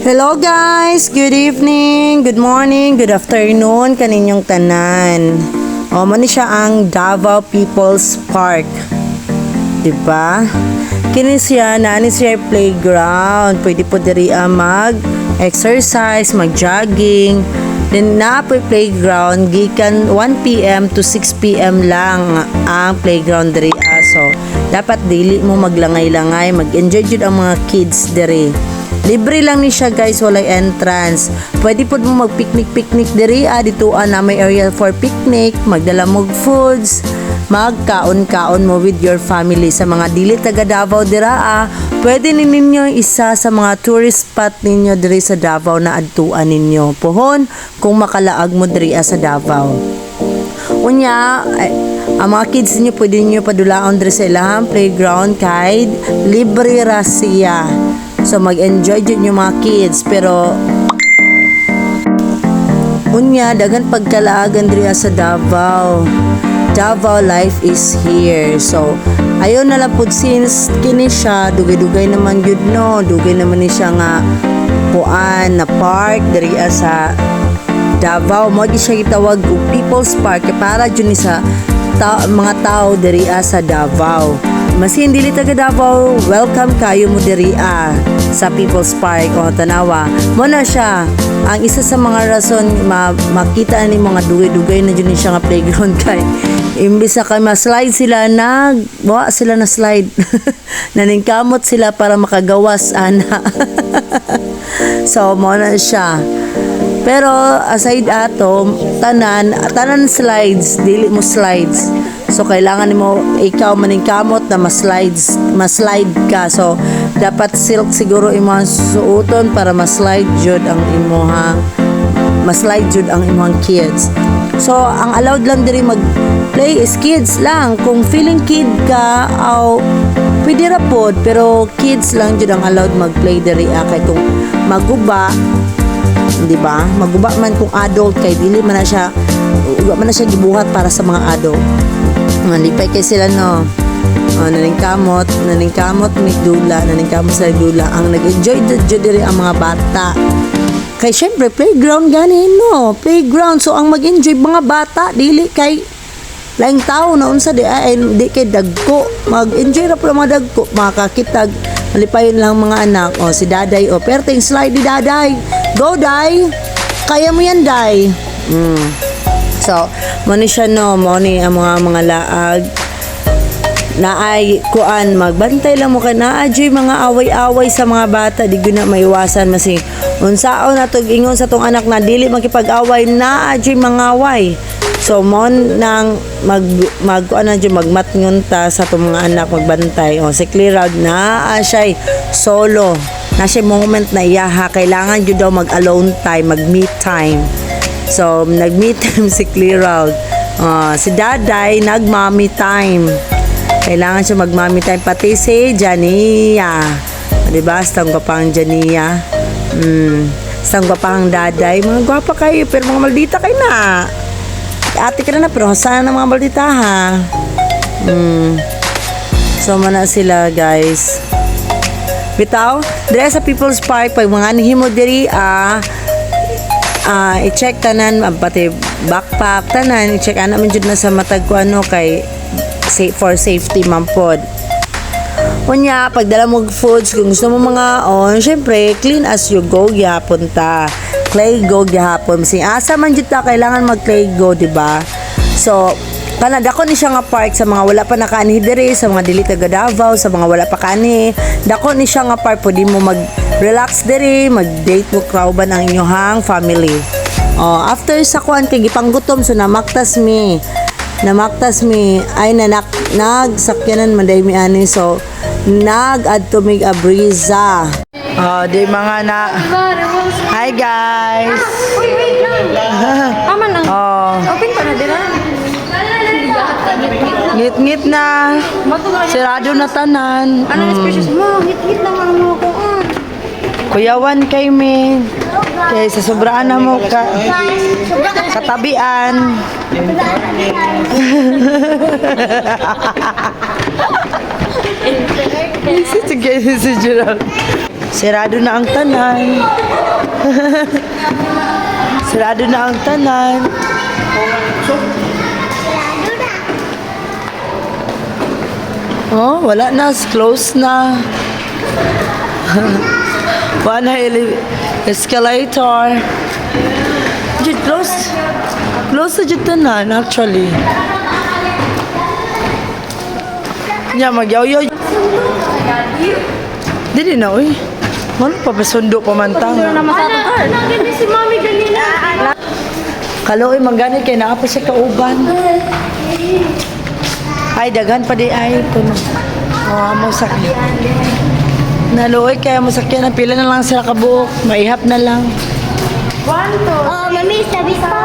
Hello guys, good evening, good morning, good afternoon kaninyong tanan. Mani siya ang Davao People's Park. 'Di ba? Kini siya naani siya playground. Pwede po diri mag-exercise, mag-jogging. Then na po playground gikan 1 PM to 6 PM lang ang playground diri. So, dapat dili mo maglangay-langay, mag-enjoy jud ang mga kids diri. Libre lang ni siya guys, walay entrance. Pwede po mo mag-picnic diri dito na may area for picnic, magdala mo foods, magkaon-kaon mo with your family. Sa mga dili taga Davao dira pwede ninyo isa sa mga tourist spot ninyo diri sa Davao na adtuan ninyo. Pohon kung makalaag mo diri sa Davao. Unya, ang mga kids niyo pwede niyo padulaon diri sa ilahang playground kay libre ra siya. So mag-enjoy jud yung mga kids, pero unya dagan pagkalaagan diri sa Davao. Davao life is here. So ayon na lang pud since kini siya dugay-dugay naman jud no, dugay naman ni siya nga puan na park diri sa Davao. Mo di siya gitawag og People's Park para jud ni sa mga tao diri sa Davao. Masin dili taga Davao, welcome kayo mo diri sa People's Park o tanawa. Mo na siya ang isa sa mga rason makita ni mga dugay-dugay na jud siya nga playground kay imbis na kay ma-slide sila wa sila na slide. Naningkamot sila para makagawas ana. So mo na siya. Pero aside ato tanan slides, dili mo slides. So kailangan mo ikaw maningkamot na ma-slide ka. So dapat silk siguro imong suoton para ma-slide jud ang imong kids. So ang allowed lang diri mag-play is kids lang. Kung feeling kid ka pwede ra pod, pero kids lang jud ang allowed mag-play diri kay kung maguba, di ba? Maguba man kung adult kay dili man na siya gibuhat para sa mga adult. Malipay kay sila no. Naningkamot sa dula. Ang nag-enjoy jud diri ang mga bata. Kay syempre playground gani no. Playground, so ang mag-enjoy mga bata dili kay laing tao na unsa di kay dagko. Mag-enjoy ra pud mga dagko, makakitag malipayon lang mga anak. Si Daday perting slide di Daday. Go Day. Kaya mo yan Day. So, mo ni siya no, mo ni ang mga laag naay kuan magbantay lang mo kay naadyoy mga away-away sa mga bata, di gyud na maiwasan masing unsaon natog ingon sa tong anak na dili makipag-away, naadyoy mga away. So mo nang magmatngon ta sa tong mga anak magbantay. Si Clear Out na siya solo. Na siya moment na iyaha, kailangan jud daw mag-alone time, mag-me time. So, nag-me time si Clear Out. Si Daday, nag-mommy time. Kailangan siya mag-mommy time. Pati si Jania. Diba? Stang gapang Jania. Stang gapang Daday. Mga gwapa kayo, pero mga maldita kayo na. Ate ka na pero saan ang mga maldita ha? So, mana sila guys. Bitaw, dere sa People's Park, pag mga nihimo diri i-check tanan pati backpack tanan i-check man jud na sa matag ko kay for safety man pod. Unya pagdala mo foods kung gusto mo mga syempre clean as you go gyapon ta. Clay go gyapon si asa man jud ta kailangan mag clay go, di ba? So dako ni siya nga park sa mga wala pa nakaani diri, sa mga dili taga Davao, sa mga wala pa kaani. Dako ni siya nga park, pwede mo mag-relax diri, mag-date mo kauban ang inyong family. After sa kuan kay gipanggutom so namaktas mi ay nagsakyanan man day mi ani, so nag-adto mig a brisa. Di mga na. Hi guys. Wait lang. Tama na. Open pa na dira. Ngit-ngit na. Sirado na tanan. Ano special mo? Ngit-ngit na mo ko. Kuyawan kay me. Kay sa sobraan na mo katabian. Si Gerald. Sirado na ang tanan. Sarado na ang tanan. Oh, wala na. Close na. One escalator. Jud, close. Close na jud tanan, actually. Nya, magyaw-yaw. Dili na, uy. Ano pa ba sundo pamantang? Naganda si mami ganina. Kaloy, mangganit kay naa pa siya kauban. Ay, daghan pa di ay. Puno. Oh, mo sakit. Naluoy kaya mo sakyan. Pila na lang sila kabuok. Maihap na lang. Oh, mami, sabi pa.